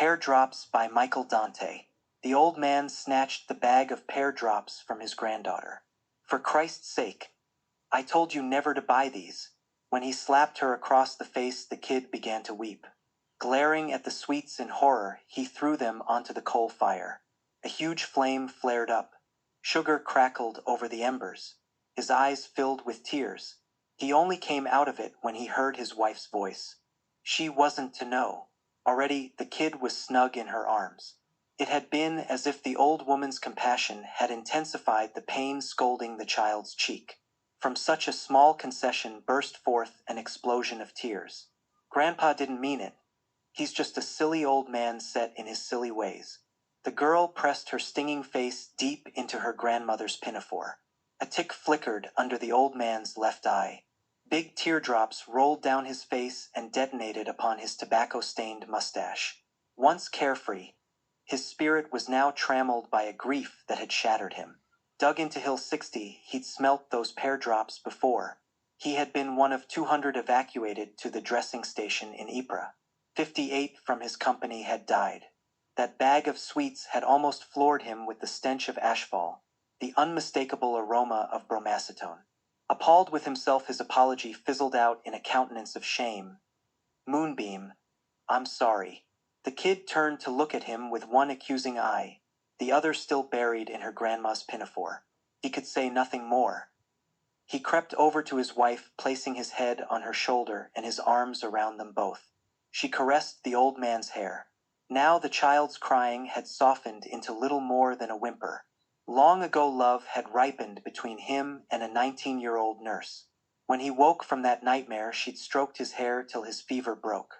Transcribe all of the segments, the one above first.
Pear Drops by Michael Dante. The old man snatched the bag of pear drops from his granddaughter. For Christ's sake, I told you never to buy these. When he slapped her across the face, the kid began to weep. Glaring at the sweets in horror, he threw them onto the coal fire. A huge flame flared up. Sugar crackled over the embers. His eyes filled with tears. He only came out of it when he heard his wife's voice. She wasn't to know. Already the kid was snug in her arms. It had been as if the old woman's compassion had intensified the pain scalding the child's cheek. From such a small concession burst forth an explosion of tears. Grandpa didn't mean it. He's just a silly old man set in his silly ways. The girl pressed her stinging face deep into her grandmother's pinafore. A tick flickered under the old man's left eye. Big teardrops rolled down his face and detonated upon his tobacco-stained mustache. Once carefree, his spirit was now trammeled by a grief that had shattered him. Dug into Hill 60, he'd smelt those pear drops before. He had been one of 200 evacuated to the dressing station in Ypres. 58 from his company had died. That bag of sweets had almost floored him with the stench of ashfall, the unmistakable aroma of bromacetone. Appalled with himself, his apology fizzled out in a countenance of shame. Moonbeam, I'm sorry. The kid turned to look at him with one accusing eye, the other still buried in her grandma's pinafore. He could say nothing more. He crept over to his wife, placing his head on her shoulder and his arms around them both. She caressed the old man's hair. Now the child's crying had softened into little more than a whimper. Long ago love had ripened between him and a 19-year-old nurse. When he woke from that nightmare, she'd stroked his hair till his fever broke.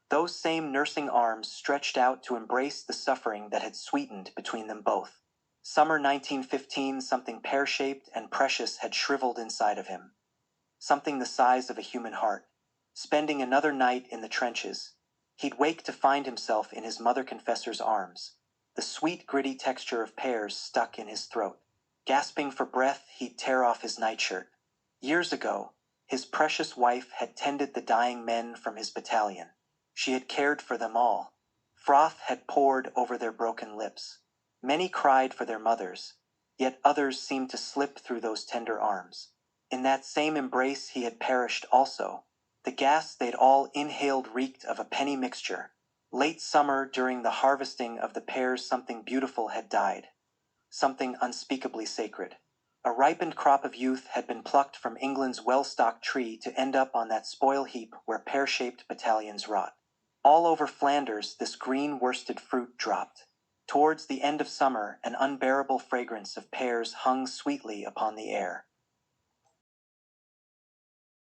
Those same nursing arms stretched out to embrace the suffering that had sweetened between them both. Summer 1915, something pear-shaped and precious had shriveled inside of him. Something the size of a human heart. Spending another night in the trenches, he'd wake to find himself in his mother-confessor's arms. The sweet, gritty texture of pears stuck in his throat. Gasping for breath, he'd tear off his nightshirt. Years ago, his precious wife had tended the dying men from his battalion. She had cared for them all. Froth had poured over their broken lips. Many cried for their mothers, yet others seemed to slip through those tender arms. In that same embrace he had perished also. The gas they'd all inhaled reeked of a penny mixture. Late summer, during the harvesting of the pears, something beautiful had died. Something unspeakably sacred. A ripened crop of youth had been plucked from England's well-stocked tree to end up on that spoil heap where pear-shaped battalions rot. All over Flanders this green worsted fruit dropped. Towards the end of summer, an unbearable fragrance of pears hung sweetly upon the air.